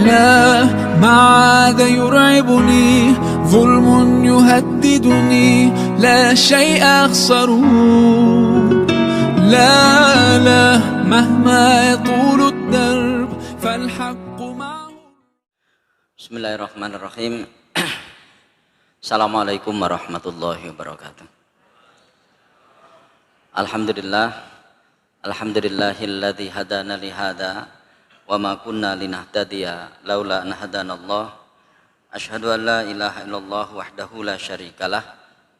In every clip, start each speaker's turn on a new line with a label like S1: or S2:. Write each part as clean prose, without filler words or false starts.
S1: لا ما عاد يرعبني ظلم يهددني لا شيء أخسره لا لا مهما يطول الدرب فالحق معه.
S2: Bismillahirrahmanirrahim. Assalamualaikum warahmatullahi wabarakatuh. Alhamdulillahilladzi hadana li hadza wa ma kunna linahtadiya laula an hadanallah. Asyhadu an la ilaha illallah wahdahu la syarikalah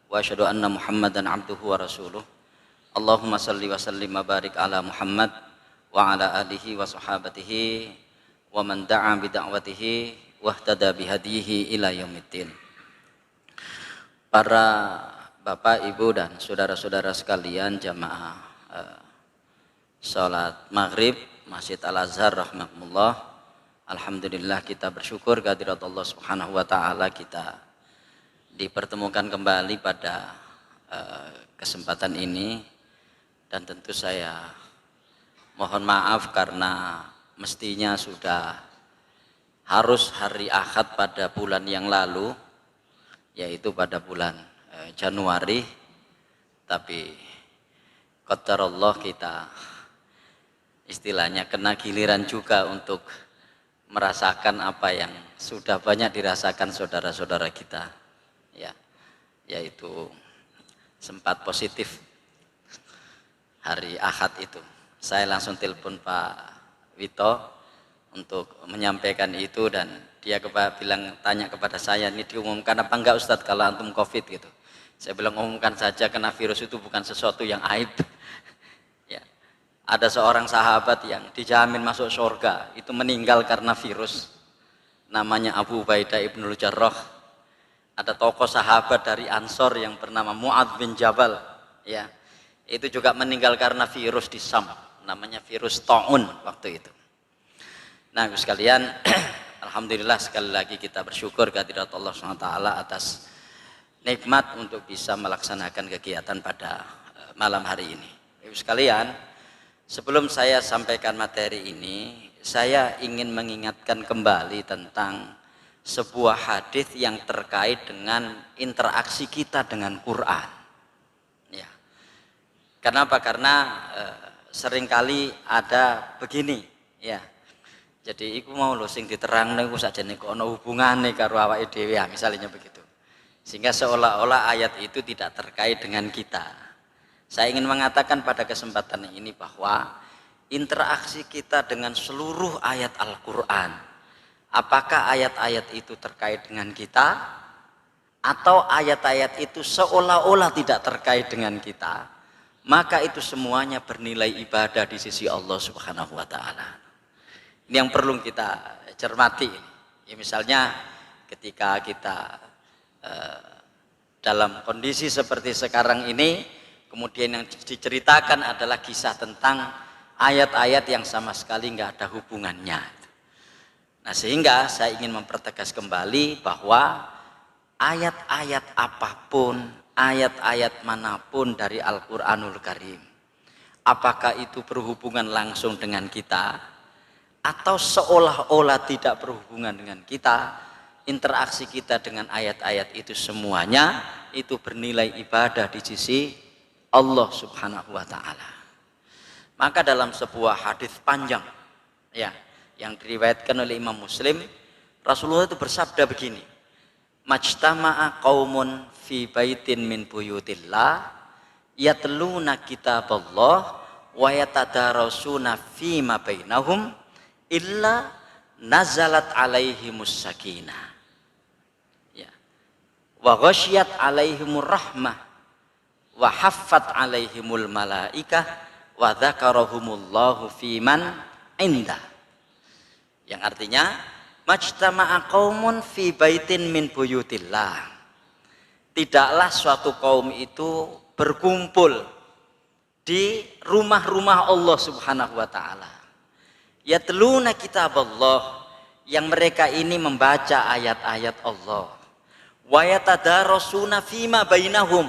S2: wa asyhadu anna Muhammadan abduhu wa rasuluh. Allahumma salli wa sallim wa barik ala Muhammad wa ala alihi wa sahabatihi wa man da'a bi da'watihi wahtada bihadihi ila yaumiddin. Para bapak, ibu dan saudara-saudara sekalian jamaah salat maghrib Masjid Al-Azhar rahmatullah. Alhamdulillah kita bersyukur kehadirat Allah Subhanahu wa taala, kita dipertemukan kembali pada kesempatan ini, dan tentu saya mohon maaf karena mestinya sudah harus hari Ahad pada bulan yang lalu, yaitu pada bulan Januari, tapi qadarullah kita istilahnya kena giliran juga untuk merasakan apa yang sudah banyak dirasakan saudara-saudara kita, ya, yaitu sempat positif hari Ahad itu. Saya langsung telepon Pak Wito untuk menyampaikan itu, dan dia tanya kepada saya, ini diumumkan apa enggak Ustadz kalau antum COVID gitu. Saya bilang umumkan saja, karena virus itu bukan sesuatu yang aib. Ya. Ada seorang sahabat yang dijamin masuk surga, itu meninggal karena virus. Namanya Abu Ubaidah ibnul Jarrah. Ada tokoh sahabat dari Ansor yang bernama Mu'adz bin Jabal. Ya. Itu juga meninggal karena virus di Syam. Namanya virus Ta'un waktu itu. Nah, sekalian, alhamdulillah sekali lagi kita bersyukur kehadirat Allah SWT atas nikmat untuk bisa melaksanakan kegiatan pada malam hari ini. Ibu sekalian, sebelum saya sampaikan materi ini, saya ingin mengingatkan kembali tentang sebuah hadis yang terkait dengan interaksi kita dengan Quran. Ya. Kenapa? Karena seringkali ada begini, ya. Jadi iku mau lho sing diterangno iku sakjane kok ana hubungane karo awake dhewe, misalnya begitu. Sehingga seolah-olah ayat itu tidak terkait dengan kita. Saya ingin mengatakan pada kesempatan ini bahwa interaksi kita dengan seluruh ayat Al-Qur'an, apakah ayat-ayat itu terkait dengan kita atau ayat-ayat itu seolah-olah tidak terkait dengan kita, maka itu semuanya bernilai ibadah di sisi Allah Subhanahu wa taala. Ini yang perlu kita cermati. Ya, misalnya ketika kita dalam kondisi seperti sekarang ini, kemudian yang diceritakan adalah kisah tentang ayat-ayat yang sama sekali nggak ada hubungannya. Nah, sehingga saya ingin mempertegas kembali bahwa ayat-ayat apapun, ayat-ayat manapun dari Al-Quranul Karim, apakah itu berhubungan langsung dengan kita atau seolah-olah tidak berhubungan dengan kita, interaksi kita dengan ayat-ayat itu semuanya itu bernilai ibadah di sisi Allah Subhanahu wa taala. Maka dalam sebuah hadis panjang, ya, yang diriwayatkan oleh Imam Muslim, Rasulullah itu bersabda begini, majtama'a qaumun fi baitin min buyutillah yatluna kitaballah wa yatadarasuna fi ma bainahum illa nazalat alaihimus sakinah, ya, wa ghasyiyat alaihimur rahmah wa haffat alaihimul malaikah wa dzakarahumullahu fiman indah. Yang artinya majtama'a qaumun fi baitin min buyutillah, tidaklah suatu kaum itu berkumpul di rumah-rumah Allah Subhanahu wa taala, yatluna kitaballah, yang mereka ini membaca ayat-ayat Allah, wa yatadarasuna fima bainahum,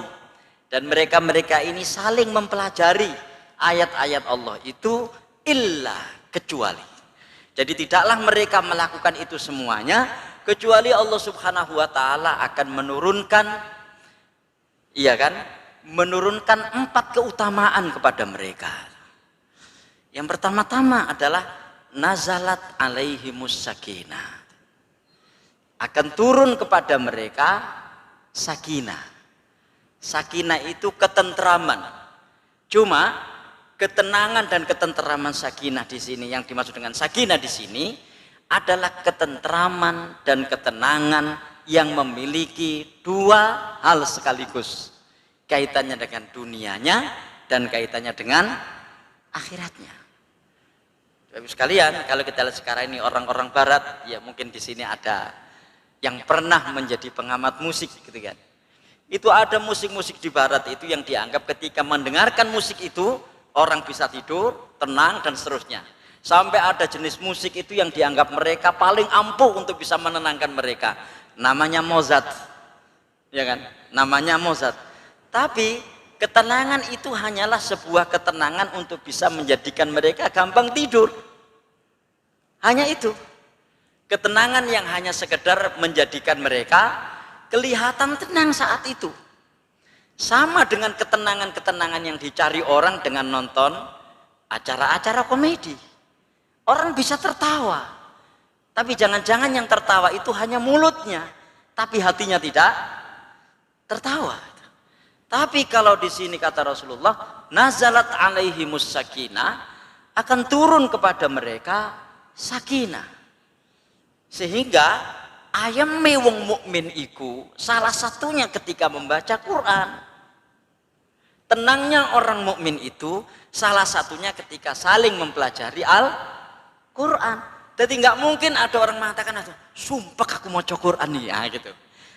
S2: dan mereka ini saling mempelajari ayat-ayat Allah itu, illa, kecuali Jadi tidaklah mereka melakukan itu semuanya kecuali Allah Subhanahu wa taala akan menurunkan, iya kan? Menurunkan 4 keutamaan kepada mereka. Yang pertama-tama adalah nazalat alaihimus sakinah. Akan turun kepada mereka sakinah. Sakinah itu ketentraman. Cuma ketenangan dan ketentraman sakinah di sini, yang dimaksud dengan sakinah di sini adalah ketentraman dan ketenangan yang memiliki 2 hal sekaligus. Kaitannya dengan dunianya dan kaitannya dengan akhiratnya. Bapak sekalian, kalau kita lihat sekarang ini orang-orang barat, ya mungkin di sini ada yang pernah menjadi pengamat musik gitu kan. Itu ada musik-musik di barat itu yang dianggap ketika mendengarkan musik itu orang bisa tidur, tenang dan seterusnya. Sampai ada jenis musik itu yang dianggap mereka paling ampuh untuk bisa menenangkan mereka. Namanya Mozart. Ya kan? Namanya Mozart. Tapi ketenangan itu hanyalah sebuah ketenangan untuk bisa menjadikan mereka gampang tidur. Hanya itu. Ketenangan yang hanya sekedar menjadikan mereka kelihatan tenang saat itu. Sama dengan ketenangan-ketenangan yang dicari orang dengan nonton acara-acara komedi. Orang bisa tertawa. Tapi jangan-jangan yang tertawa itu hanya mulutnya, tapi hatinya tidak tertawa. Tapi kalau di sini kata Rasulullah, nazalat alaihimus sakinah, akan turun kepada mereka sakinah. Sehingga ayam wong mukmin iku salah satunya ketika membaca Quran. Tenangnya orang mukmin itu salah satunya ketika saling mempelajari Al-Quran. Jadi nggak mungkin ada orang mengatakan, sumpah aku mau maca Quran nih, ya gitu.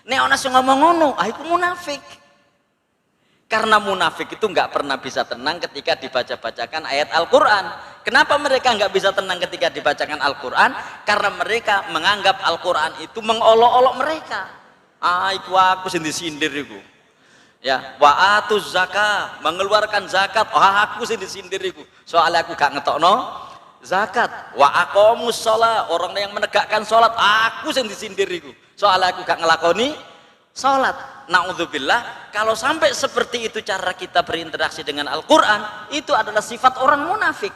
S2: Nek ana sing ngomong ngono, aku munafik. Karena munafik itu nggak pernah bisa tenang ketika dibaca-bacakan ayat Al-Quran. Kenapa mereka nggak bisa tenang ketika dibacakan Al-Quran? Karena mereka menganggap Al-Quran itu mengolok-olok mereka. Iku aku sindir-sindir iku. Ya, wa atuz zakat, mengeluarkan zakat. Aku sindir-sindir iku. Soalnya aku gak ngetokno zakat. Wa aqomus shalah, orang yang menegakkan sholat. Aku sindir-sindir iku. Soalnya aku gak ngelakoni sholat. Na'udzubillah, kalau sampai seperti itu cara kita berinteraksi dengan Al-Quran, itu adalah sifat orang munafik.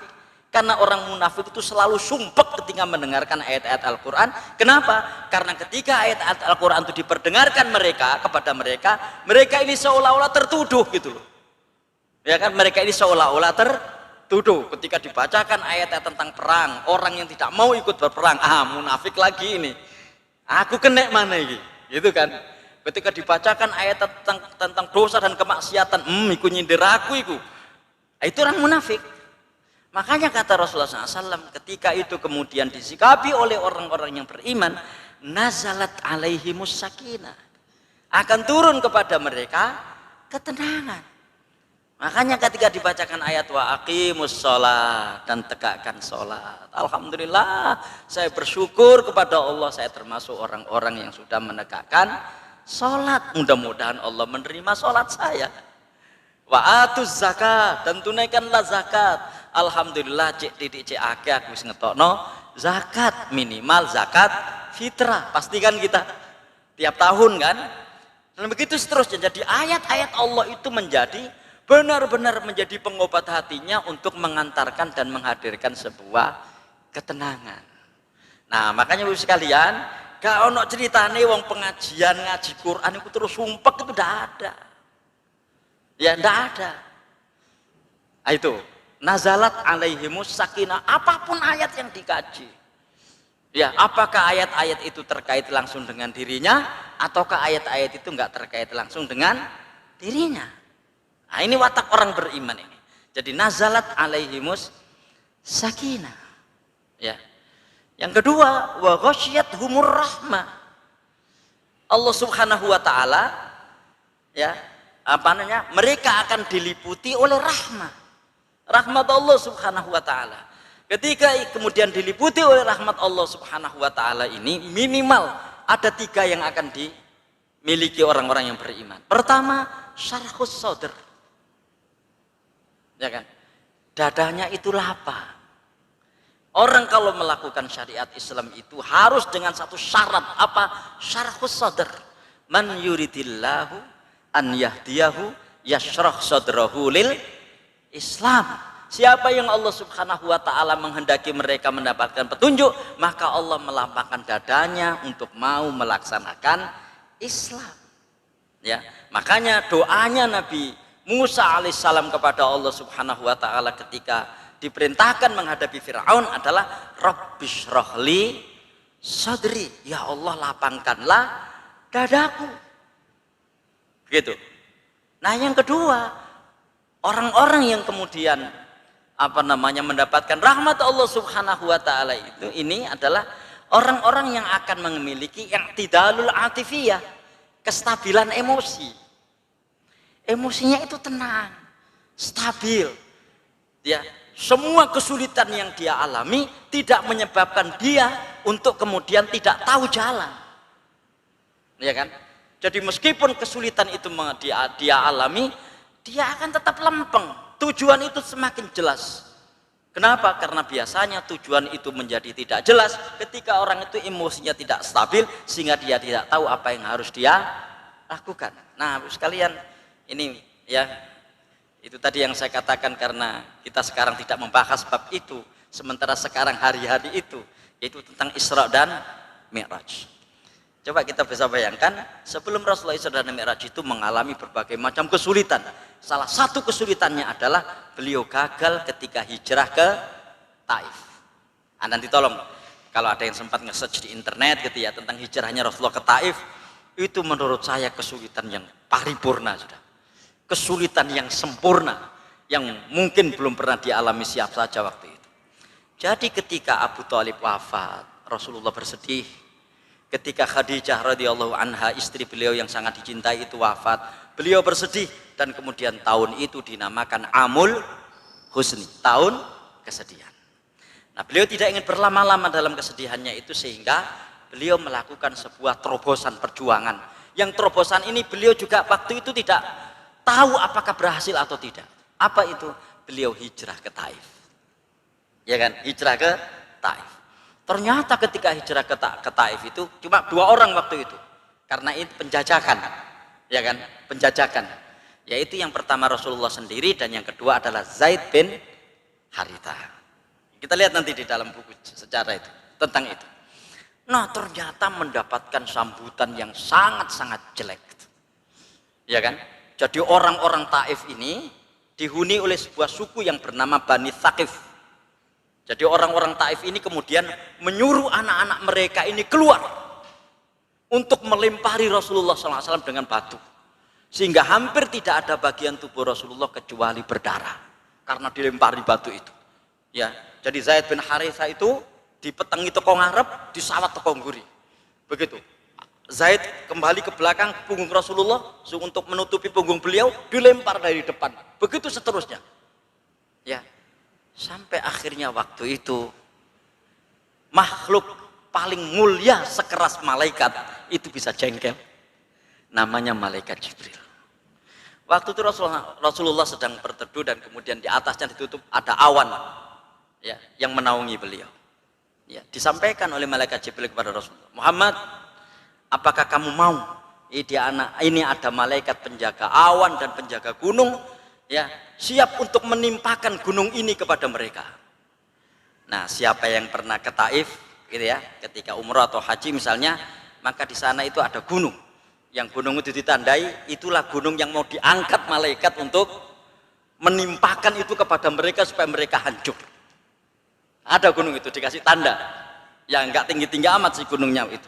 S2: Karena orang munafik itu selalu sumpek ketika mendengarkan ayat-ayat Al-Quran. Kenapa? Karena ketika ayat-ayat Al-Quran itu diperdengarkan kepada mereka, mereka ini seolah-olah tertuduh gitu loh. Ya kan, mereka ini seolah-olah tertuduh ketika dibacakan ayat-ayat tentang perang, orang yang tidak mau ikut berperang, munafik lagi ini. Aku kena mana ini? Gitu kan? Ketika dibacakan ayat tentang dosa dan kemaksiatan, iku nyindir aku iku. Itu orang munafik. Makanya kata Rasulullah SAW, ketika itu kemudian disikapi oleh orang-orang yang beriman, nazalat alaihimus sakinah, akan turun kepada mereka ketenangan. Makanya ketika dibacakan ayat wa aqimus sholat, dan tegakkan sholat, alhamdulillah saya bersyukur kepada Allah, saya termasuk orang-orang yang sudah menegakkan sholat. Mudah-mudahan Allah menerima sholat saya. Wa atuz zakat, dan tunaikanlah zakat. Alhamdulillah cek akeh aku wis ngetokno zakat, minimal zakat fitrah. Pastikan kita tiap tahun kan. Dan begitu seterusnya. Jadi ayat-ayat Allah itu menjadi benar-benar menjadi pengobat hatinya untuk mengantarkan dan menghadirkan sebuah ketenangan. Nah, makanya Bapak sekalian, gak ono ceritane wong pengajian ngaji Quran itu terus sumpek, itu ndak ada. Ya ndak ada. Nah, itu nazalat alaihimus sakinah, apapun ayat yang dikaji. Ya, apakah ayat-ayat itu terkait langsung dengan dirinya ataukah ayat-ayat itu enggak terkait langsung dengan dirinya. Nah, ini watak orang beriman ini. Jadi nazalat alaihimus sakinah. Ya. Yang kedua, wa ghasyiyatuhumur rahmah. Allah Subhanahu wa taala ya, mereka akan diliputi oleh rahmat. Rahmat Allah Subhanahu wa taala. Ketika kemudian diliputi oleh rahmat Allah Subhanahu wa taala ini, minimal ada 3 yang akan dimiliki orang-orang yang beriman. Pertama, syarhus sadr. Ya kan? Dadanya itu lapang. Orang kalau melakukan syariat Islam itu harus dengan satu syarat, apa? Syarhus sadr. Man yuridillahu an yahdiyahu yashrah sadrahu lil Islam. Siapa yang Allah Subhanahu wa taala menghendaki mereka mendapatkan petunjuk, maka Allah melapangkan dadanya untuk mau melaksanakan Islam. Ya, makanya doanya Nabi Musa alaihissalam kepada Allah Subhanahu wa taala ketika diperintahkan menghadapi Firaun adalah Rabbishrahli sadri, ya Allah lapangkanlah dadaku. Gitu. Nah, yang kedua, orang-orang yang kemudian mendapatkan rahmat Allah Subhanahu wa taala ini adalah orang-orang yang akan memiliki i'tidalul atifiyah, kestabilan emosi. Emosinya itu tenang, stabil. Ya, semua kesulitan yang dia alami tidak menyebabkan dia untuk kemudian tidak tahu jalan. Ya kan? Jadi meskipun kesulitan itu dia alami, dia akan tetap lempeng. Tujuan itu semakin jelas. Kenapa? Karena biasanya tujuan itu menjadi tidak jelas ketika orang itu emosinya tidak stabil, sehingga dia tidak tahu apa yang harus dia lakukan. Nah, sekalian, ini ya, itu tadi yang saya katakan, karena kita sekarang tidak membahas bab itu, sementara sekarang hari-hari itu, yaitu tentang Isra dan Mi'raj. Coba kita bisa bayangkan, sebelum Rasulullah Isra dan Mi'raj itu mengalami berbagai macam kesulitan. Salah satu kesulitannya adalah beliau gagal ketika hijrah ke Taif. Nanti tolong, kalau ada yang sempat nge-search di internet gitu ya, tentang hijrahnya Rasulullah ke Taif, itu menurut saya kesulitan yang paripurna sudah. Kesulitan yang sempurna, yang mungkin belum pernah dialami siapa saja waktu itu. Jadi ketika Abu Thalib wafat, Rasulullah bersedih. Ketika Khadijah radhiyallahu anha, istri beliau yang sangat dicintai itu wafat, beliau bersedih, dan kemudian tahun itu dinamakan Amul Husni, tahun kesedihan. Nah, beliau tidak ingin berlama-lama dalam kesedihannya itu, sehingga beliau melakukan sebuah terobosan perjuangan. Yang terobosan ini beliau juga waktu itu tidak tahu apakah berhasil atau tidak. Apa itu? Beliau hijrah ke Taif. Ya kan? Hijrah ke Taif. Ternyata ketika hijrah ke Taif itu cuma 2 orang waktu itu, karena itu penjajakan, ya kan, penjajakan. Yaitu yang pertama Rasulullah sendiri, dan yang kedua adalah Zaid bin Harithah. Kita lihat nanti di dalam buku sejarah itu tentang itu. Nah, ternyata mendapatkan sambutan yang sangat-sangat jelek, ya kan? Jadi orang-orang Taif ini dihuni oleh sebuah suku yang bernama Bani Thaqif. Jadi orang-orang Taif ini kemudian menyuruh anak-anak mereka ini keluar untuk melempari Rasulullah SAW dengan batu, sehingga hampir tidak ada bagian tubuh Rasulullah kecuali berdarah karena dilempari batu itu. Ya, jadi Zaid bin Harithah itu dipetengi teko ngarep, disawat teko nguri. Begitu. Zaid kembali ke belakang punggung Rasulullah untuk menutupi punggung beliau, dilempar dari depan. Begitu seterusnya. Ya. Sampai akhirnya waktu itu makhluk paling mulia sekeras malaikat itu bisa jengkel. Namanya malaikat Jibril. Waktu itu Rasulullah sedang berteduh, dan kemudian di atasnya ditutup ada awan, ya, yang menaungi beliau. Ya, disampaikan oleh malaikat Jibril kepada Rasulullah, Muhammad, apakah kamu mau? Ini ada malaikat penjaga awan dan penjaga gunung, ya, siap untuk menimpakan gunung ini kepada mereka. Nah, siapa yang pernah ke Taif, gitu ya, ketika umrah atau haji misalnya, maka di sana itu ada gunung. Yang gunung itu ditandai, itulah gunung yang mau diangkat malaikat untuk menimpakan itu kepada mereka supaya mereka hancur. Ada gunung itu dikasih tanda, ya nggak tinggi-tinggi amat sih gunungnya itu.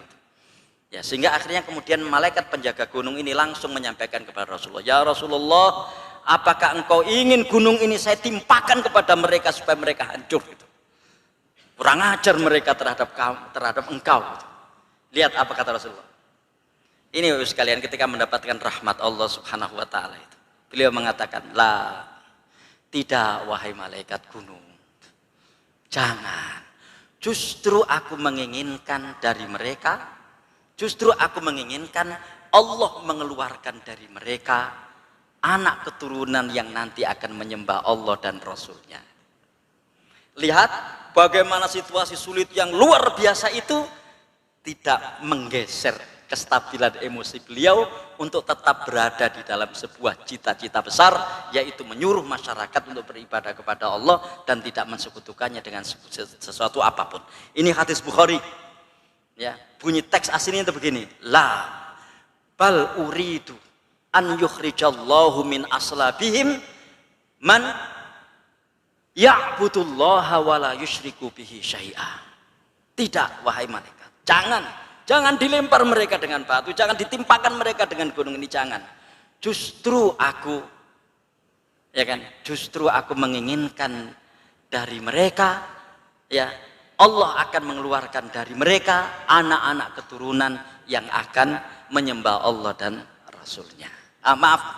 S2: Ya, sehingga akhirnya kemudian malaikat penjaga gunung ini langsung menyampaikan kepada Rasulullah, ya Rasulullah, apakah engkau ingin gunung ini saya timpakan kepada mereka supaya mereka hancur gitu. Kurang ajar mereka terhadap engkau gitu. Lihat apa kata Rasulullah. Ini sekalian ketika mendapatkan rahmat Allah Subhanahu wa taala itu. Beliau mengatakan, "La, tidak wahai malaikat gunung. Jangan. Justru aku menginginkan dari mereka, justru aku menginginkan Allah mengeluarkan dari mereka anak keturunan yang nanti akan menyembah Allah dan Rasulnya. Lihat bagaimana situasi sulit yang luar biasa itu tidak menggeser kestabilan emosi beliau untuk tetap berada di dalam sebuah cita-cita besar, yaitu menyuruh masyarakat untuk beribadah kepada Allah dan tidak mensekutukannya dengan sesuatu apapun. Ini hadis Bukhari. Ya, bunyi teks aslinya itu begini, la bal uridu an yukhrijallahu min aslabihim man ya'budullaha wa la yusyriku bihi syai'a. Tidak, wahai malaikat, jangan dilempar mereka dengan batu, jangan ditimpakan mereka dengan gunung ini, jangan. Justru aku menginginkan dari mereka, ya, Allah akan mengeluarkan dari mereka anak-anak keturunan yang akan menyembah Allah dan Rasulnya.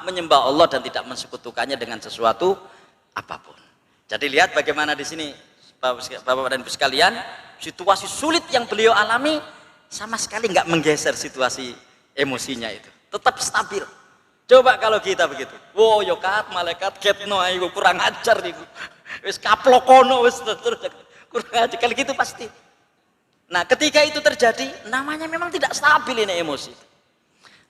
S2: Menyembah Allah dan tidak mensekutukannya dengan sesuatu apapun. Jadi lihat bagaimana di sini Bapak dan Ibu sekalian, situasi sulit yang beliau alami sama sekali nggak menggeser situasi emosinya itu, tetap stabil. Coba kalau kita begitu, wow yokat malaikat ketno ayo kurang ajar nih, wis kaplokono wis terus kurang ajar, kalau gitu pasti. Nah ketika itu terjadi, namanya memang tidak stabil ini emosi.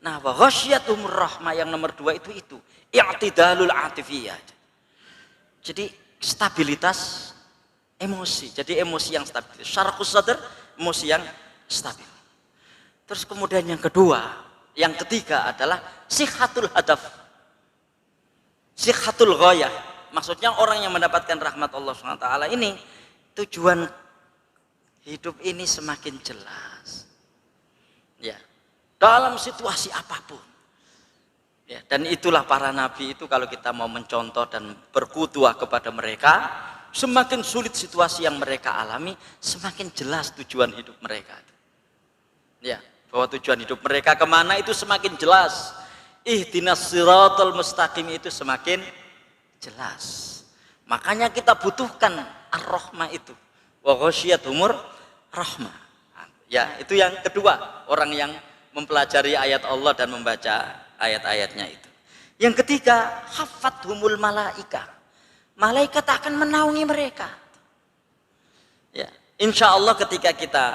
S2: Nah wa ghasyiyatuhumur rahmah yang nomor 2 itu i'tidalul atifiyah. Jadi stabilitas emosi, jadi emosi yang stabil, syarhus sadr, emosi yang stabil. Terus kemudian yang ketiga adalah sihhatul hadaf, sihhatul ghayah. Maksudnya orang yang mendapatkan rahmat Allah SWT ini, tujuan hidup ini semakin jelas, ya, dalam situasi apapun. Ya, dan itulah para nabi itu, kalau kita mau mencontoh dan berkutuah kepada mereka, semakin sulit situasi yang mereka alami, semakin jelas tujuan hidup mereka. Ya, bahwa tujuan hidup mereka kemana itu semakin jelas. Ihdinas siratal mustaqim itu semakin jelas. Makanya kita butuhkan ar-rahmah itu. Wa ghasyiyatuhumur rahmah. Ya, itu yang kedua, orang yang mempelajari ayat Allah dan membaca ayat-ayatnya itu. Yang ketiga, haffathumul malaika. Malaikat akan menaungi mereka. Ya, insya Allah ketika kita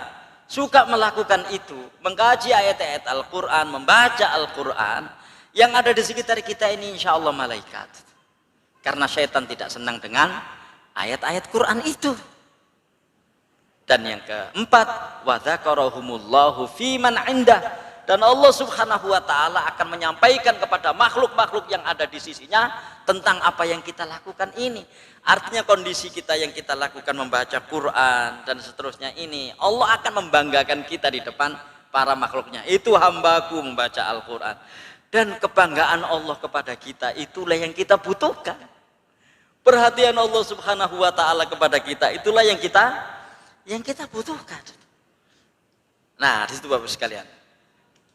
S2: suka melakukan itu, mengkaji ayat-ayat Al-Quran, membaca Al-Quran, yang ada di sekitar kita ini insya Allah malaikat. Karena syaitan tidak senang dengan ayat-ayat Quran itu. Dan yang keempat, wa dzakarahumullahu fiman indah. Dan Allah Subhanahu wa taala akan menyampaikan kepada makhluk-makhluk yang ada di sisinya tentang apa yang kita lakukan ini. Artinya kondisi kita yang kita lakukan membaca Quran dan seterusnya ini, Allah akan membanggakan kita di depan para makhluknya. Itu hambaku membaca Al-Quran. Dan kebanggaan Allah kepada kita itulah yang kita butuhkan. Perhatian Allah Subhanahu wa taala kepada kita itulah yang kita butuhkan. Nah, di situ Bapak sekalian,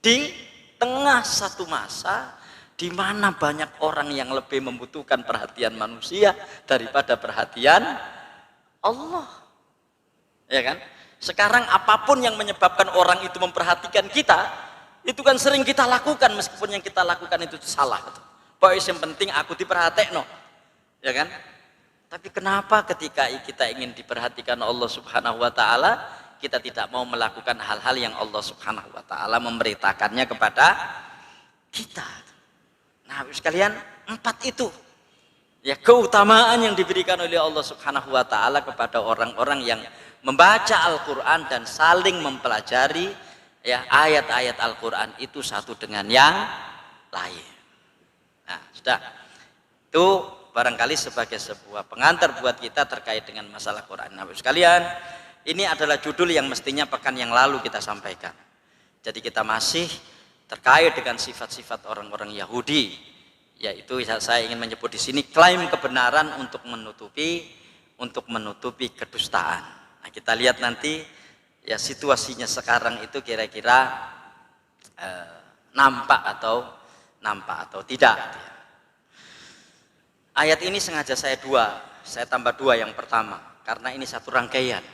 S2: di tengah satu masa di mana banyak orang yang lebih membutuhkan perhatian manusia daripada perhatian Allah, ya kan? Sekarang apapun yang menyebabkan orang itu memperhatikan kita, itu kan sering kita lakukan meskipun yang kita lakukan itu salah. Pokoknya yang penting aku diperhatikno, ya kan? Tapi kenapa ketika kita ingin diperhatikan Allah Subhanahu wa taala, kita tidak mau melakukan hal-hal yang Allah Subhanahu wa taala memerintahkannya kepada kita? Nah, sekalian, 4 itu ya keutamaan yang diberikan oleh Allah Subhanahu wa taala kepada orang-orang yang membaca Al-Qur'an dan saling mempelajari ya ayat-ayat Al-Qur'an itu satu dengan yang lain. Nah, sudah. Itu barangkali sebagai sebuah pengantar buat kita terkait dengan masalah Quran. Nah, sekalian, ini adalah judul yang mestinya pekan yang lalu kita sampaikan. Jadi kita masih terkait dengan sifat-sifat orang-orang Yahudi, yaitu saya ingin menyebut di sini klaim kebenaran untuk menutupi kedustaan. Nah, kita lihat nanti ya situasinya sekarang itu kira-kira nampak atau tidak. Ayat ini sengaja saya tambah dua yang pertama karena ini satu rangkaian.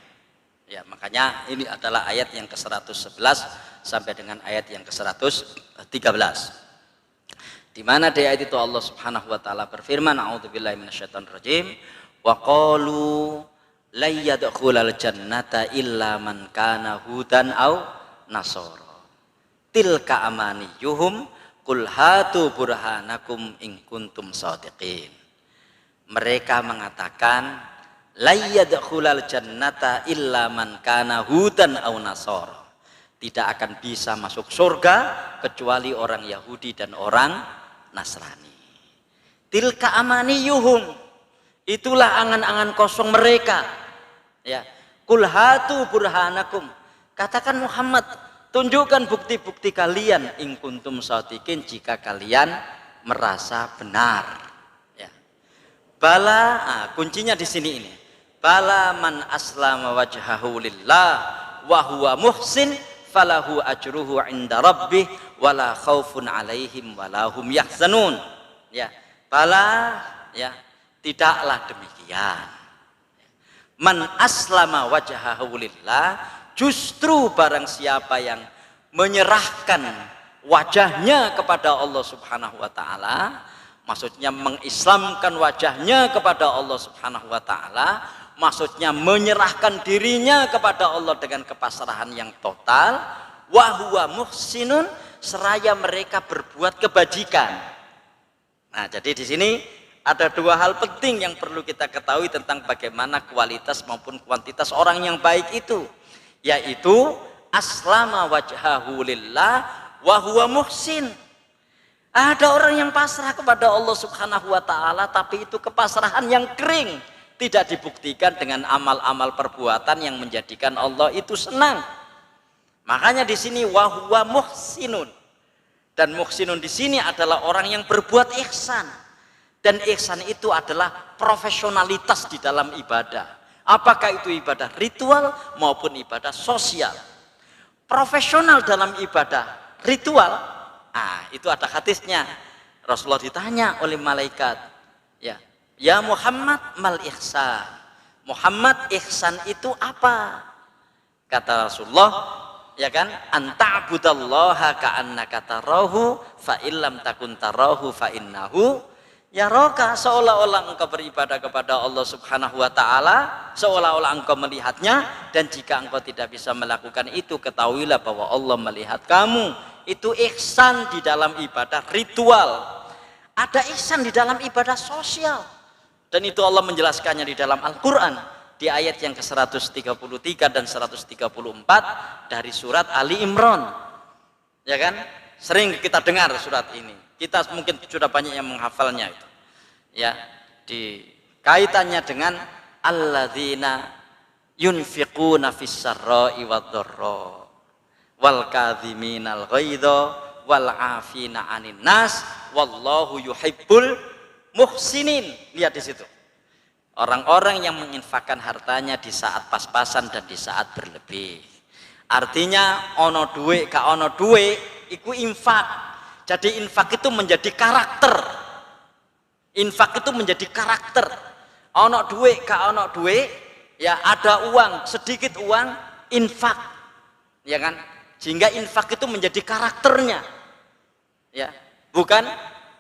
S2: Ya, makanya ini adalah ayat yang ke-111 sampai dengan ayat yang ke-113. Di mana di ayat itu Allah Subhanahu wa taala berfirman, a'udzubillahi minasyaitonir rajim, wa qalu la yadkhulal jannata illa man kana hudan au nasara. Tilka amaniyuhum qul hatu burhanakum in kuntum shadiqin. Mereka mengatakan la yadkhulal jannata illa man kana hudan au nasara. Tidak akan bisa masuk surga kecuali orang Yahudi dan orang Nasrani. Tilka amaniyuhum, itulah angan-angan kosong mereka. Ya, qul hatu burhanakum. Katakan Muhammad, tunjukkan bukti-bukti kalian in kuntum shadiqin, jika kalian merasa benar. Ya. Bala, kuncinya di sini ini. Bala man aslama wajhahu lillah wa huwa muhsin falahu ajruhu inda rabbih wala khaufun alaihim wala hum yahzanun. Ya, bala, ya, tidaklah demikian. Man aslama wajhahu lillah, justru barang siapa yang menyerahkan wajahnya kepada Allah Subhanahu wa taala, maksudnya mengislamkan wajahnya kepada Allah Subhanahu wa taala, maksudnya menyerahkan dirinya kepada Allah dengan kepasrahan yang total, wa huwa muhsinun, seraya mereka berbuat kebajikan. Nah, jadi di sini ada dua hal penting yang perlu kita ketahui tentang bagaimana kualitas maupun kuantitas orang yang baik itu, yaitu aslama wajhahu lillah wa huwa muhsin. Ada orang yang pasrah kepada Allah Subhanahu wa taala, tapi itu kepasrahan yang kering, tidak dibuktikan dengan amal-amal perbuatan yang menjadikan Allah itu senang. Makanya di sini wa huwa muhsinun. Dan muhsinun di sini adalah orang yang berbuat ihsan. Dan ihsan itu adalah profesionalitas di dalam ibadah. Apakah itu ibadah ritual maupun ibadah sosial. Profesional dalam ibadah ritual, itu ada hadisnya. Rasulullah ditanya oleh malaikat, ya Muhammad mal ihsan. Muhammad, ihsan itu apa? Kata Rasulullah, ya kan, anta'budallaha ka'annaka tarahu fa illam takun tarahu fa innahu yaraka. Seolah-olah engkau beribadah kepada Allah Subhanahu wa taala, seolah-olah engkau melihatnya, dan jika engkau tidak bisa melakukan itu, ketahuilah bahwa Allah melihat kamu. Itu ihsan di dalam ibadah ritual. Ada ihsan di dalam ibadah sosial, dan itu Allah menjelaskannya di dalam Al-Quran di ayat yang ke-133 dan 134 dari surat Ali Imran. Ya kan, sering kita dengar surat ini, kita mungkin sudah banyak yang menghafalnya itu. Ya, di kaitannya dengan alladzina yunfiquna fis sarra'i wad-dharra wal kadhiminal ghaidha wal 'afina 'anin nas wallahu yuhibbul muhsinin. Lihat di situ. Orang-orang yang menginfakkan hartanya di saat pas-pasan dan di saat berlebih. Artinya ono duit ka ono duit iku infak. Jadi infak itu menjadi karakter. Infak itu menjadi karakter. Ono duit ka ono duit, ya ada uang, sedikit uang, infak. Ya kan? Sehingga infak itu menjadi karakternya. Ya, bukan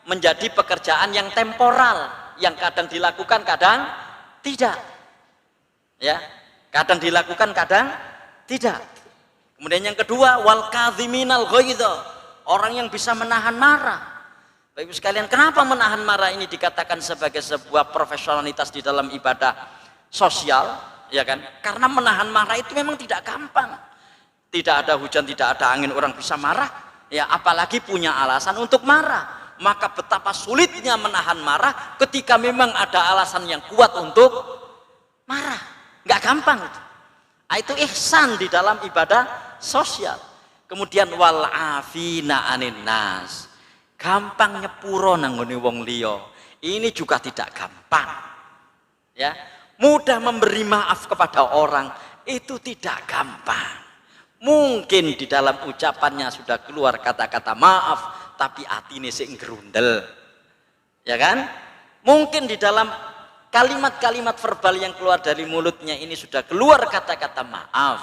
S2: menjadi pekerjaan yang temporal, yang kadang dilakukan kadang tidak. Ya, kadang dilakukan kadang tidak. Kemudian yang kedua, wal kadhiminal ghaidha, orang yang bisa menahan marah. Bapak Ibu sekalian, kenapa menahan marah ini dikatakan sebagai sebuah profesionalitas di dalam ibadah sosial, ya kan? Karena menahan marah itu memang tidak gampang. Tidak ada hujan, tidak ada angin, orang bisa marah, ya apalagi punya alasan untuk marah. Maka betapa sulitnya menahan marah ketika memang ada alasan yang kuat untuk marah. Nggak gampang itu. Itu ihsan di dalam ibadah sosial. Kemudian wal afina anin nas, gampang nyepuro nanggone wong liya. Ini juga tidak gampang. Ya, mudah memberi maaf kepada orang itu tidak gampang. Mungkin di dalam ucapannya sudah keluar kata-kata maaf, tapi atine sing ngerundel. Ya kan? Mungkin di dalam kalimat-kalimat verbal yang keluar dari mulutnya ini sudah keluar kata-kata maaf.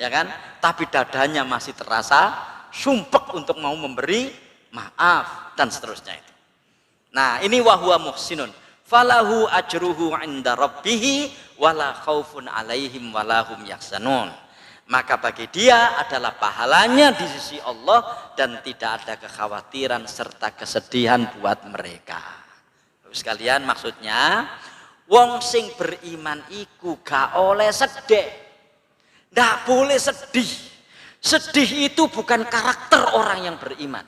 S2: Ya kan? Tapi dadanya masih terasa sumpek untuk mau memberi maaf dan seterusnya itu. Nah, ini wa huwa muhsinun. falahu ajruhu 'inda rabbih wala khaufun 'alaihim wala hum yahzanun. Maka bagi dia adalah pahalanya di sisi Allah dan tidak ada kekhawatiran serta kesedihan buat mereka. Sekalian, maksudnya wong sing beriman iku gak oleh sedih. Ndak boleh sedih. Sedih itu bukan karakter orang yang beriman.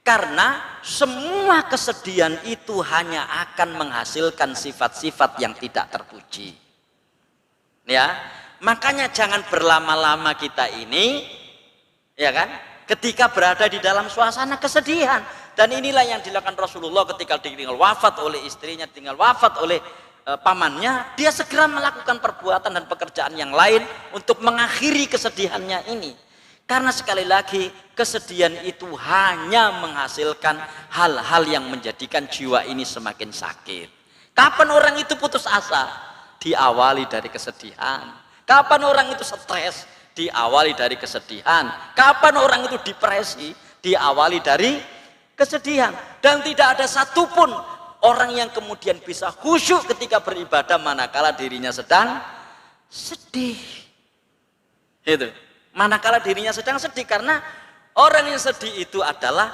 S2: Karena semua kesedihan itu hanya akan menghasilkan sifat-sifat yang tidak terpuji. Ya, makanya jangan berlama-lama kita ini, ya kan, ketika berada di dalam suasana kesedihan. Dan inilah yang dilakukan Rasulullah ketika ditinggal wafat oleh istrinya, tinggal wafat oleh pamannya, dia segera melakukan perbuatan dan pekerjaan yang lain untuk mengakhiri kesedihannya ini. Karena sekali lagi kesedihan itu hanya menghasilkan hal-hal yang menjadikan jiwa ini semakin sakit. Kapan orang itu putus asa? Diawali dari kesedihan. Kapan orang itu stres? Diawali dari kesedihan. Kapan orang itu depresi? Diawali dari kesedihan. Dan tidak ada satupun orang yang kemudian bisa khusyuk ketika beribadah manakala dirinya sedang sedih. Itu. Manakala dirinya sedang sedih, karena orang yang sedih itu adalah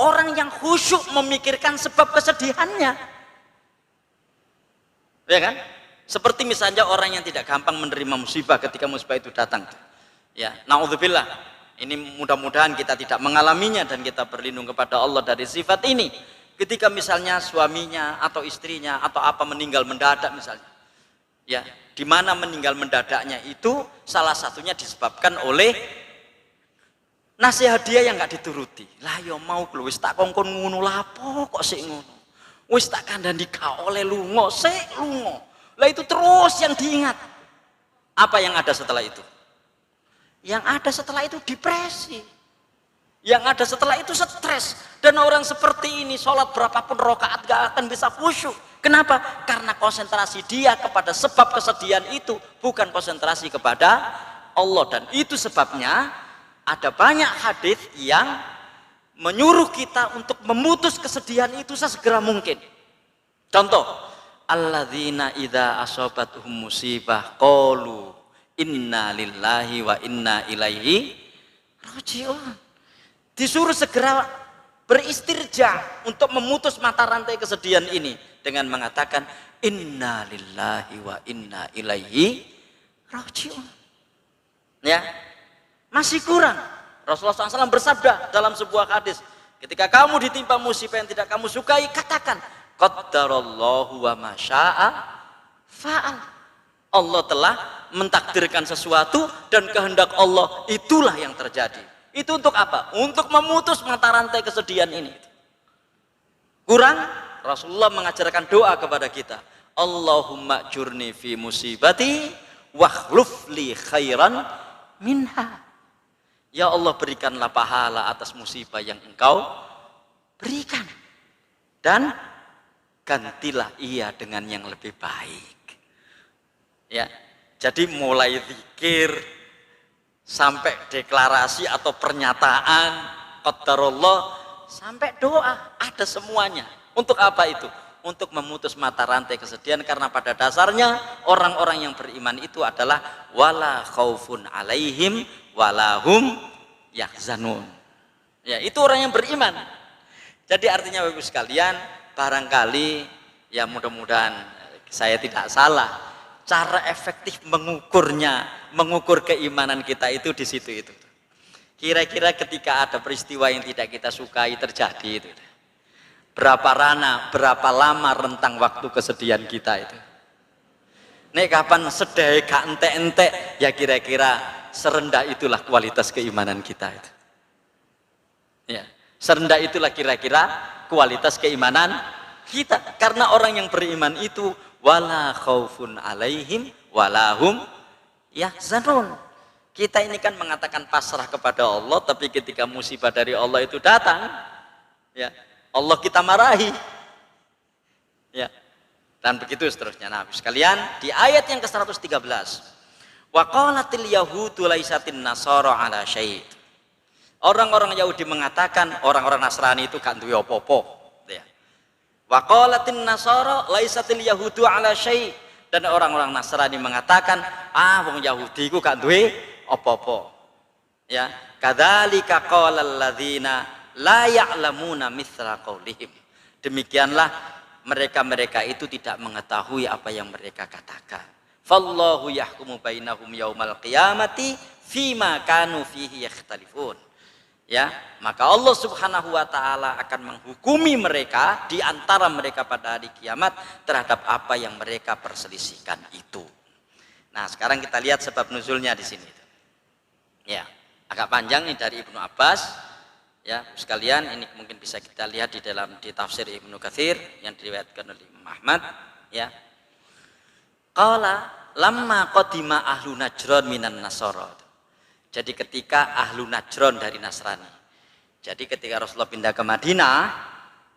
S2: orang yang khusyuk memikirkan sebab kesedihannya. Ya kan? Seperti misalnya orang yang tidak gampang menerima musibah ketika musibah itu datang. Ya, naudzubillah. Ini mudah-mudahan kita tidak mengalaminya dan kita berlindung kepada Allah dari sifat ini. Ketika misalnya suaminya atau istrinya atau apa meninggal mendadak misalnya. Ya, di mana meninggal mendadaknya itu salah satunya disebabkan oleh nasihat dia yang nggak dituruti. Lah yo mau wis tak kongkon ngono lapo kok sik ngono. Wis tak kandhani gak oleh lunga, sik lunga. Lah itu terus yang diingat. Apa yang ada setelah itu? Yang ada setelah itu depresi. Yang ada setelah itu stres. Dan orang seperti ini sholat berapapun rakaat gak akan bisa khusyuk. Kenapa? Karena konsentrasi dia kepada sebab kesedihan itu, bukan konsentrasi kepada Allah. Dan itu sebabnya ada banyak hadis yang menyuruh kita untuk memutus kesedihan itu sesegera mungkin. Contoh, alladzina idza asabatuhum musibah qalu inna lillahi wa inna ilaihi raji'un. Disuruh segera beristirja untuk memutus mata rantai kesedihan ini dengan mengatakan inna lillahi wa inna ilaihi raji'un. Ya, masih kurang. Rasulullah SAW bersabda dalam sebuah hadis, ketika kamu ditimpa musibah yang tidak kamu sukai, katakan qaddarallahu wa ma syaa fa'al. Allah telah mentakdirkan sesuatu dan kehendak Allah itulah yang terjadi. Itu untuk apa? Untuk memutus mata rantai kesedihan ini. Kurang? Rasulullah mengajarkan doa kepada kita. Allahumma jurni fi musibati wakhluf li khairan minha. Ya Allah, berikanlah pahala atas musibah yang engkau berikan. Dan gantilah ia dengan yang lebih baik. Ya, jadi mulai zikir sampai deklarasi atau pernyataan qadarullah sampai doa ada semuanya. Untuk apa itu? Untuk memutus mata rantai kesedihan, karena pada dasarnya orang-orang yang beriman itu adalah wala khaufun alaihim walahum yahzanun. Ya, itu orang yang beriman. Jadi artinya Bapak Ibu sekalian, barangkali ya mudah-mudahan saya tidak salah. Cara efektif mengukurnya, mengukur keimanan kita itu di situ itu. Kira-kira ketika ada peristiwa yang tidak kita sukai terjadi itu, berapa lama rentang waktu kesedihan kita itu? Nek kapan sedih gak entek-entek, ya kira-kira serendah itulah kualitas keimanan kita itu. Ya, serendah itulah kira-kira kualitas keimanan kita. Karena orang yang beriman itu wala khaufun alaihim walahum yahzanun. Kita ini kan mengatakan pasrah kepada Allah, tapi ketika musibah dari Allah itu datang, ya Allah kita marahi. Ya. Dan begitu seterusnya. Nah, sekalian, di ayat yang ke-113, wa qalatil yahudu laisatin nasara ala syai'. Orang-orang Yahudi mengatakan orang-orang Nasrani itu gak duwe apa-apa, ya. Wa qalatin nasara laisatil yahudu ala syai'. Dan orang-orang Nasrani mengatakan, wong Yahudi ku gak duwe apa-apa. Ya, kadzalika qalal ladzina la ya'lamuna mithla qaulihim. Demikianlah mereka-mereka itu tidak mengetahui apa yang mereka katakan. Fallahu yahkumu bainahum yaumal qiyamati fima kanu fihi yakhtalifun. Ya, maka Allah Subhanahu wa taala akan menghukumi mereka di antara mereka pada hari kiamat terhadap apa yang mereka perselisihkan itu. Nah, sekarang kita lihat sebab nuzulnya di sini. Ya, agak panjang nih dari Ibnu Abbas. Ya, sekalian ini mungkin bisa kita lihat di tafsir Ibnu Katsir yang diriwayatkan oleh Imam Ahmad, ya. Qala lamma qadima ahlu Najran minan Nasara. Jadi ketika ahlu Najran dari Nasrani. Jadi ketika Rasulullah pindah ke Madinah,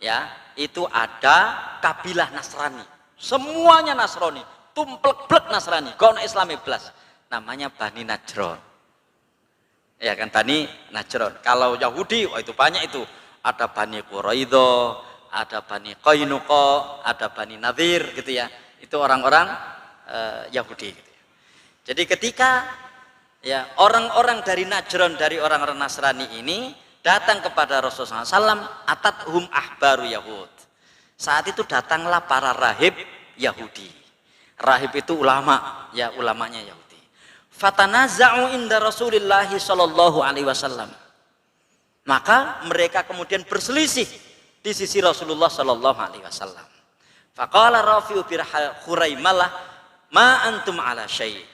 S2: ya, itu ada kabilah Nasrani. Semuanya Nasrani, tumplek-plek Nasrani, gak ono Islami belas. Namanya Bani Najran. Ya kan, Bani Najran. Kalau Yahudi, itu banyak itu. Ada Bani Quraidah, ada Bani Qainuqa, ada Bani Nadir gitu ya. Itu orang-orang Yahudi gitu. Jadi ketika ya orang-orang dari Najran, dari orang-orang Nasrani ini datang kepada Rasulullah SAW, atathum ahbaru Yahud. Saat itu datanglah para rahib Yahudi. Rahib itu ulama, ya ulamanya Yahudi. Fatanaza'u inda Rasulillah sallallahu alaihi wasallam. Maka mereka kemudian berselisih di sisi Rasulullah sallallahu alaihi wasallam. Faqala Rafi'u bin Khuraimalah, ma antum ala syai'.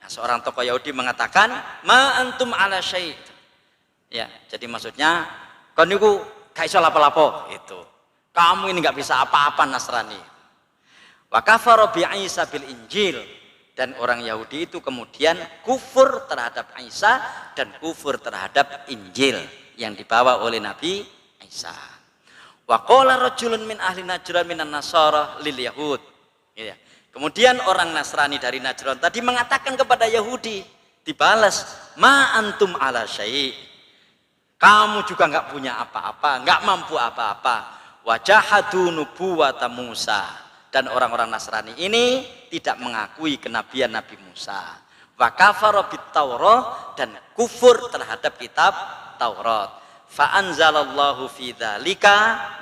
S2: Nah, seorang tokoh Yahudi mengatakan, ma antum ala syai'. Ya, jadi maksudnya kon niku gak iso lapo-lapo itu. Kamu ini gak bisa apa-apa Nasrani. Wa kafara bi Isa bil Injil, dan orang Yahudi itu kemudian kufur terhadap Isa dan kufur terhadap Injil yang dibawa oleh Nabi Isa. Wa qala rajulun min ahli Najran minan Nasara lil Yahud. Ya. Kemudian orang Nasrani dari Najran tadi mengatakan kepada Yahudi, dibalas, ma antum ala syai'. Kamu juga nggak punya apa-apa, nggak mampu apa-apa. Wajahadu nubuwata Musa, dan orang-orang Nasrani ini tidak mengakui kenabian Nabi Musa. Wa kafara bit Taurah, dan kufur terhadap kitab Taurat. Fa anzalallahu fi dzalika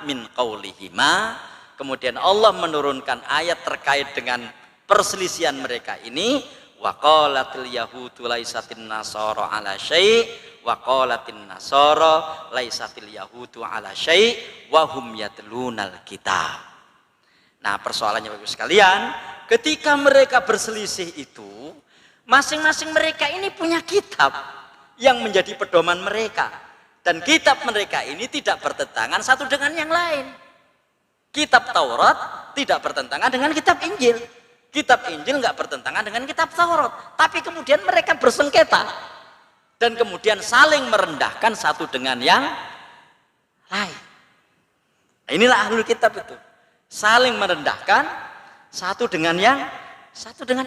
S2: min qaulihima. Kemudian Allah menurunkan ayat terkait dengan perselisihan mereka ini. Wa qalatil yahudu laisatin nasara ala syai' wa qalatin nasara laisatil yahudu ala syai' wa hum yatlunal kitab. Nah, persoalannya Bapak sekalian, ketika mereka berselisih itu, masing-masing mereka ini punya kitab yang menjadi pedoman mereka, dan kitab mereka ini tidak bertentangan satu dengan yang lain. Kitab Taurat tidak bertentangan dengan kitab Injil. Kitab Injil nggak bertentangan dengan kitab Taurat. Tapi kemudian mereka bersengketa dan kemudian saling merendahkan satu dengan yang lain. Inilah ahlul kitab itu, saling merendahkan satu dengan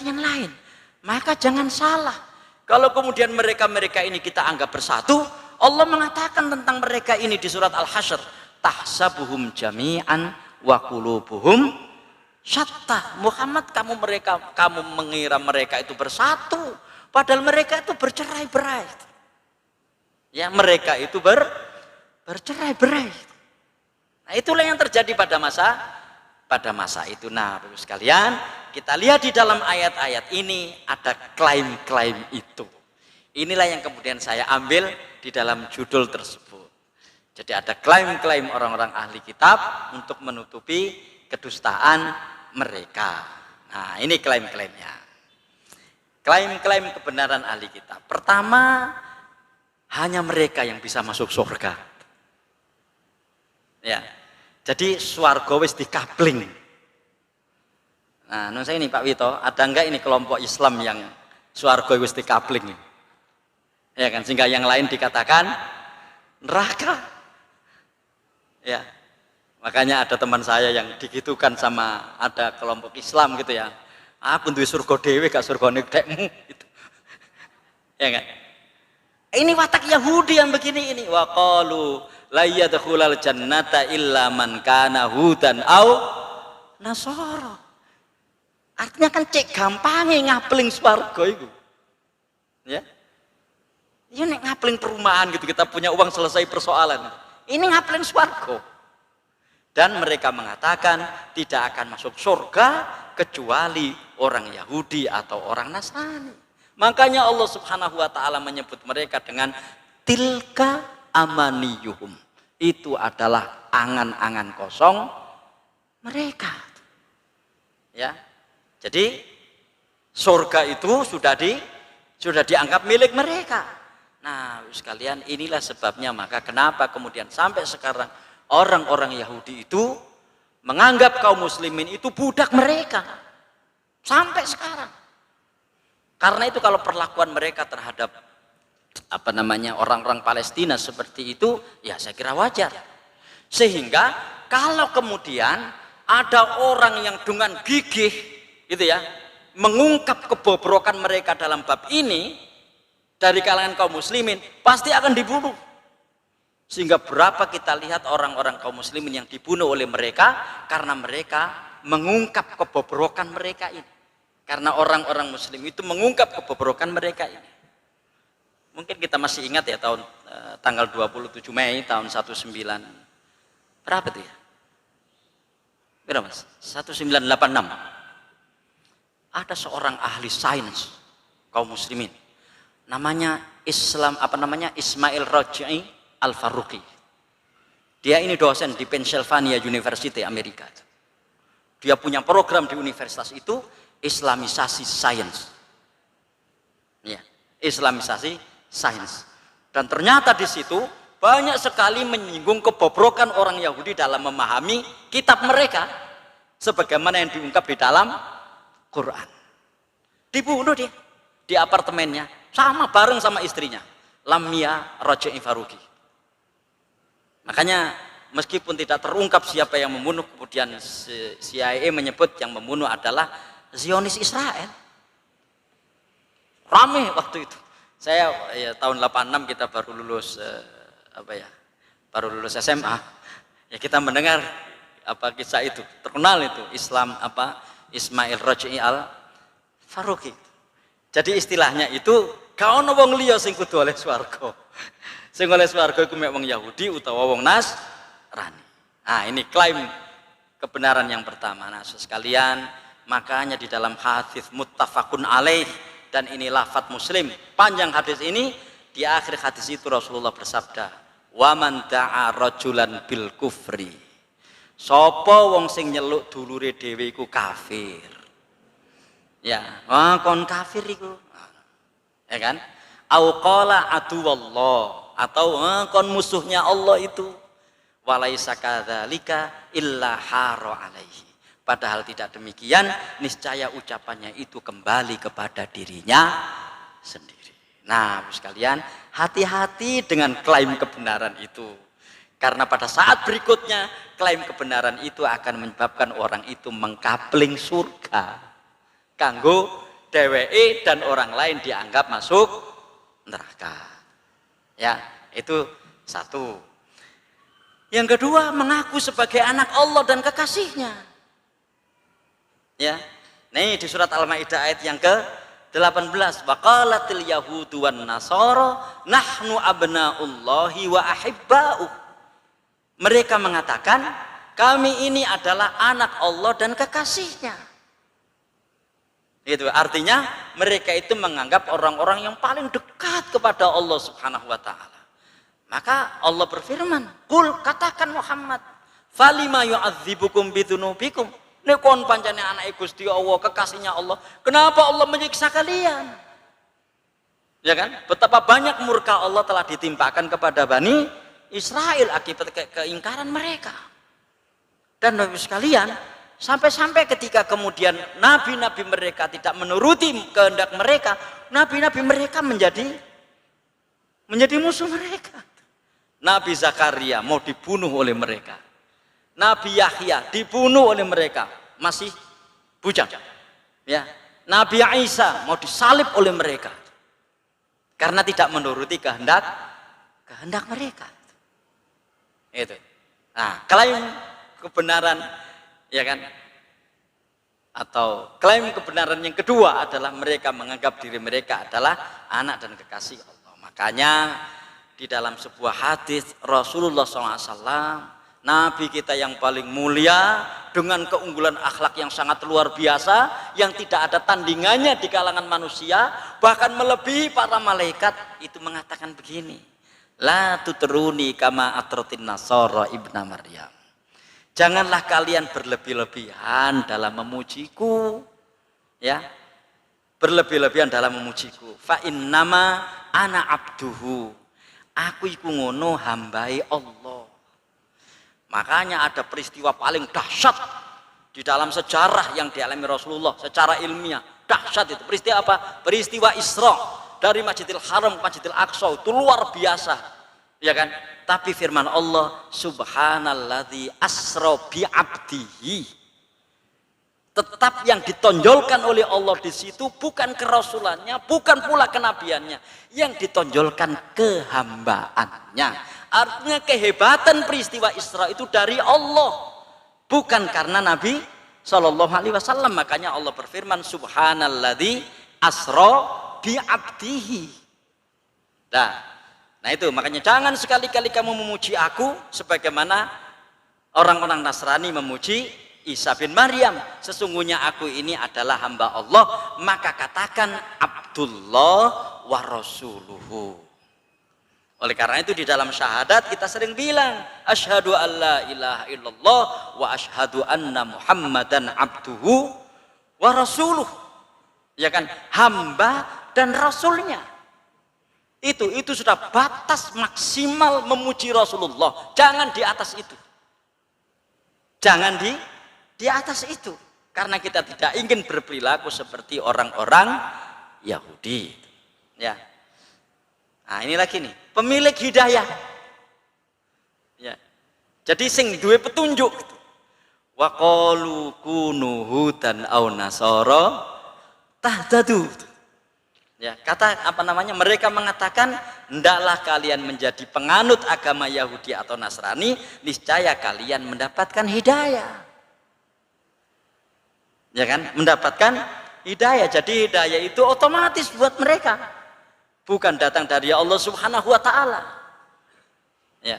S2: yang lain. Maka jangan salah. Kalau kemudian mereka ini kita anggap bersatu, Allah mengatakan tentang mereka ini di surat Al-Hasyr, tahsabuhum jami'an wa qulubuhum syatta. Muhammad, kamu mengira mereka itu bersatu, padahal mereka itu bercerai-berai. Ya, mereka itu bercerai-berai. Nah, itulah yang terjadi pada masa itu. Nah, Bapak sekalian, kita lihat di dalam ayat-ayat ini ada klaim-klaim itu. Inilah yang kemudian saya ambil di dalam judul tersebut. Jadi ada klaim-klaim orang-orang ahli kitab untuk menutupi kedustaan mereka. Nah, ini klaim-klaimnya. Klaim-klaim kebenaran ahli kitab. Pertama, hanya mereka yang bisa masuk surga. Ya. Jadi swarga wis dikapling. Nah, saya ini Pak Wito, ada enggak ini kelompok Islam yang swarga wis dikapling? Ya kan, sehingga yang lain dikatakan neraka. Ya, makanya ada teman saya yang digitukan sama ada kelompok Islam gitu ya. Aku duwe surga dhewe gak surgane dekmu gitu. Ya kan? Ini watak Yahudi yang begini ini. Wa qalu la yadkhulal jannata illa man kana hudan au nasara. Artinya kan cek gampangnya ngapling swarga itu. Ya. Ya nek ngapling perumahan gitu, kita punya uang selesai persoalan. Ini ngapling swarga. Dan mereka mengatakan tidak akan masuk surga kecuali orang Yahudi atau orang Nasrani. Makanya Allah Subhanahu wa taala menyebut mereka dengan tilka amaniyuhum. Itu adalah angan-angan kosong mereka. Ya. Jadi surga itu sudah dianggap milik mereka. Nah, sekalian, inilah sebabnya maka kenapa kemudian sampai sekarang orang-orang Yahudi itu menganggap kaum muslimin itu budak mereka. Sampai sekarang. Karena itu kalau perlakuan mereka terhadap orang-orang Palestina seperti itu, ya saya kira wajar. Sehingga kalau kemudian ada orang yang dengan gigih gitu ya, mengungkap kebobrokan mereka dalam bab ini dari kalangan kaum muslimin, pasti akan dibunuh. Sehingga berapa kita lihat orang-orang kaum muslimin yang dibunuh oleh mereka karena mereka mengungkap kebobrokan mereka ini. Karena orang-orang muslim itu mengungkap kebobrokan mereka ini. Mungkin kita masih ingat ya tanggal 27 Mei tahun 19 berapa itu ya? Berapa Mas? 1986. Ada seorang ahli sains kaum muslimin namanya Ismail Rajai Al-Faruqi. Dia ini dosen di Pennsylvania University Amerika. Dia punya program di universitas itu Islamisasi sains. Ya, Islamisasi sains. Dan ternyata di situ banyak sekali menyinggung kebobrokan orang Yahudi dalam memahami kitab mereka sebagaimana yang diungkap di dalam Quran. Dibunuh dia di apartemennya sama bareng sama istrinya Lamia Rajai Faruqi. Makanya meskipun tidak terungkap siapa yang membunuh, kemudian CIA menyebut yang membunuh adalah Zionis Israel. Rame waktu itu. Saya ya, tahun 86 kita baru lulus baru lulus SMA. Ya kita mendengar kisah itu, terkenal itu Ismail Rajai Al-Faruqi. Jadi istilahnya itu gak ono wong liya sing kudu oleh swarga. Sing oleh swarga iku mek wong Yahudi utawa wong Nasrani. Nah, ini klaim kebenaran yang pertama. Nah, sekalian, makanya di dalam hadis muttafaqun alaih dan ini lafaz Muslim. Panjang hadis ini, di akhir hadis itu Rasulullah bersabda, "Wa man da'a rajulan bil kufri." Sapa wong sing nyeluk dulure dhewe iku kafir. Ya, kon kafir iku. Ya kan? Au qala aduwallah, atau kon musuhnya Allah itu. Walaisa kadzalika illa haro alaihi. Padahal tidak demikian, niscaya ucapannya itu kembali kepada dirinya sendiri. Nah, sekalian, hati-hati dengan klaim kebenaran itu. Karena pada saat berikutnya klaim kebenaran itu akan menyebabkan orang itu mengkapling surga. Kanggo dheweke dan orang lain dianggap masuk neraka. Ya, itu satu. Yang kedua, mengaku sebagai anak Allah dan kekasihnya. Ya. Nih di surat Al-Maidah ayat yang ke-18, waqalatil yahudu wan nasara nahnu abnaullahi wa ahibba'uh. Mereka mengatakan kami ini adalah anak Allah dan kekasihnya. Itu artinya mereka itu menganggap orang-orang yang paling dekat kepada Allah Subhanahu wa taala. Maka Allah berfirman, "Qul katakan Muhammad, falima yu'adzibukum bidzunubikum." Nek kon pancene anake Gusti Allah, kekasihnya Allah, kenapa Allah menyiksa kalian? Ya kan? Betapa banyak murka Allah telah ditimpakan kepada Bani Israel akibat keingkaran mereka. Dan Bapak sekalian, sampai-sampai ketika kemudian nabi-nabi mereka tidak menuruti kehendak mereka, nabi-nabi mereka menjadi musuh mereka. Nabi Zakaria mau dibunuh oleh mereka. Nabi Yahya dibunuh oleh mereka, masih bujang. Ya. Nabi Isa mau disalib oleh mereka. Karena tidak menuruti kehendak mereka. Itu. Nah, klaim kebenaran, ya kan? Atau klaim kebenaran yang kedua adalah mereka menganggap diri mereka adalah anak dan kekasih Allah. Makanya di dalam sebuah hadis Rasulullah SAW, Nabi kita yang paling mulia dengan keunggulan akhlak yang sangat luar biasa, yang tidak ada tandingannya di kalangan manusia, bahkan melebihi para malaikat, itu mengatakan begini, la tutruni kama atrotin nasara ibna Maryam. Janganlah kalian berlebih-lebihan dalam memujiku, ya, berlebih-lebihan dalam memujiku. Fa innama ana abduhu, aku iku ngono hambai Allah. Makanya ada peristiwa paling dahsyat di dalam sejarah yang dialami Rasulullah secara ilmiah, dahsyat itu. Peristiwa apa? Peristiwa Isra dari Masjidil Haram ke Masjidil Aqsa, itu luar biasa, ya kan? Tapi firman Allah, subhanalladzi asra bi abdihi. Tetap yang ditonjolkan oleh Allah di situ bukan kerasulannya, bukan pula kenabiannya, yang ditonjolkan kehambaannya. Artinya kehebatan peristiwa Isra itu dari Allah, bukan karena Nabi Shallallahu Alaihi Wasallam. Makanya Allah berfirman, subhanalladzi asra bi abdihi. Nah itu, makanya jangan sekali-kali kamu memuji aku sebagaimana orang-orang Nasrani memuji Isa bin Maryam. Sesungguhnya aku ini adalah hamba Allah, maka katakan Abdullah wa Rasuluhu. Oleh karena itu di dalam syahadat kita sering bilang asyhadu alla ilaha illallah wa asyhadu anna Muhammadan abduhu wa rasuluh. Ya kan, hamba dan rasulnya. Itu sudah batas maksimal memuji Rasulullah. Jangan di atas itu. Jangan di atas itu. Karena kita tidak ingin berperilaku seperti orang-orang Yahudi. Ya. Nah, ini lagi nih, pemilik hidayah. Ya. Jadi sing duwe petunjuk. Wa qalu kunu hudan aw nasara tahtadu. Ya, kata apa namanya? Mereka mengatakan, hendaklah kalian menjadi penganut agama Yahudi atau Nasrani, niscaya kalian mendapatkan hidayah. Ya kan? Mendapatkan hidayah. Jadi hidayah itu otomatis buat mereka. Bukan datang dari Allah Subhanahu wa taala. Ya.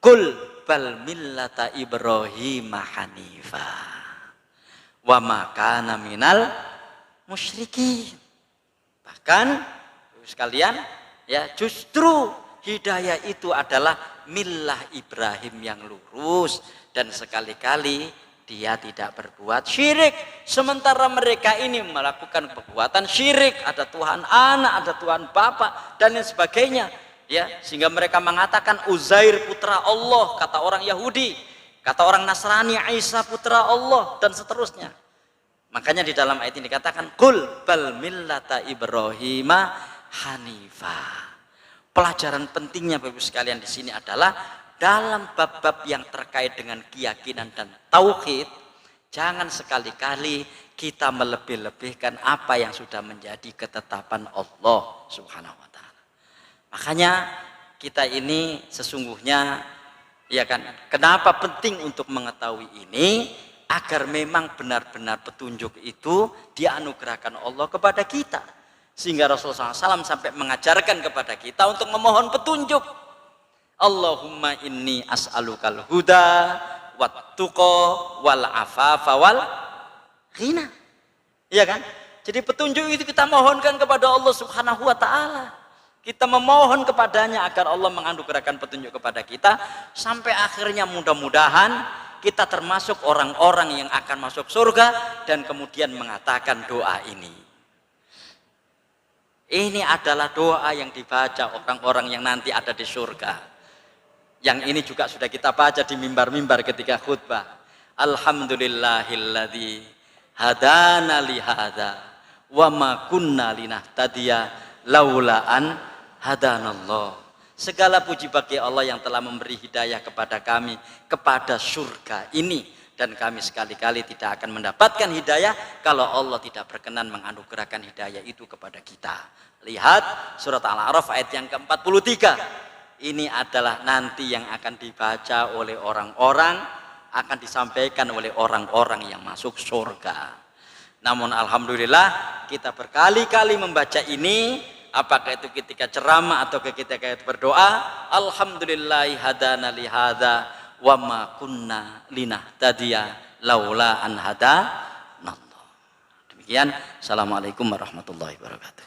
S2: Qul bal millata Ibrahim hanifa wa ma kana minal musyrikin. Bahkan sekalian, ya, justru hidayah itu adalah millah Ibrahim yang lurus, dan sekali-kali dia tidak berbuat syirik. Sementara mereka ini melakukan perbuatan syirik, ada Tuhan anak, ada Tuhan Bapa dan lain sebagainya, ya, sehingga mereka mengatakan Uzair putra Allah, kata orang Yahudi, kata orang Nasrani Isa putra Allah, dan seterusnya. Makanya di dalam ayat ini dikatakan qul bal millata Ibrahim hanifa. Pelajaran pentingnya Bapak Ibu sekalian di sini adalah dalam bab-bab yang terkait dengan keyakinan dan tauhid, jangan sekali-kali kita melebih-lebihkan apa yang sudah menjadi ketetapan Allah Subhanahu wa taala. Makanya kita ini sesungguhnya, ya kan, kenapa penting untuk mengetahui ini? Agar memang benar-benar petunjuk itu dianugerahkan Allah kepada kita. Sehingga Rasulullah SAW sampai mengajarkan kepada kita untuk memohon petunjuk. Allahumma inni as'alukal huda wat tuqa wal afafa wal ghina. Iya kan? Jadi petunjuk itu kita mohonkan kepada Allah Subhanahu wa taala. Kita memohon kepadanya agar Allah menganugerahkan petunjuk kepada kita, sampai akhirnya mudah-mudahan kita termasuk orang-orang yang akan masuk surga dan kemudian mengatakan doa ini. Ini adalah doa yang dibaca orang-orang yang nanti ada di surga. Yang ini juga sudah kita baca di mimbar-mimbar ketika khutbah. Alhamdulillahilladzi hadana li hadza wa ma kunna linahtadiya laula an hadanallah. Segala puji bagi Allah yang telah memberi hidayah kepada kami kepada surga ini, dan kami sekali-kali tidak akan mendapatkan hidayah kalau Allah tidak berkenan menganugerahkan hidayah itu kepada kita. Lihat surat Al-A'raf ayat yang ke-43. ini adalah nanti yang akan dibaca oleh orang-orang, akan disampaikan oleh orang-orang yang masuk surga. Namun alhamdulillah kita berkali-kali membaca ini, apakah itu ketika ceramah atau ketika berdoa, alhamdulillahi hadana li hadza wa ma kunna linahtadiya laula an hadana. Demikian, assalamualaikum warahmatullahi wabarakatuh.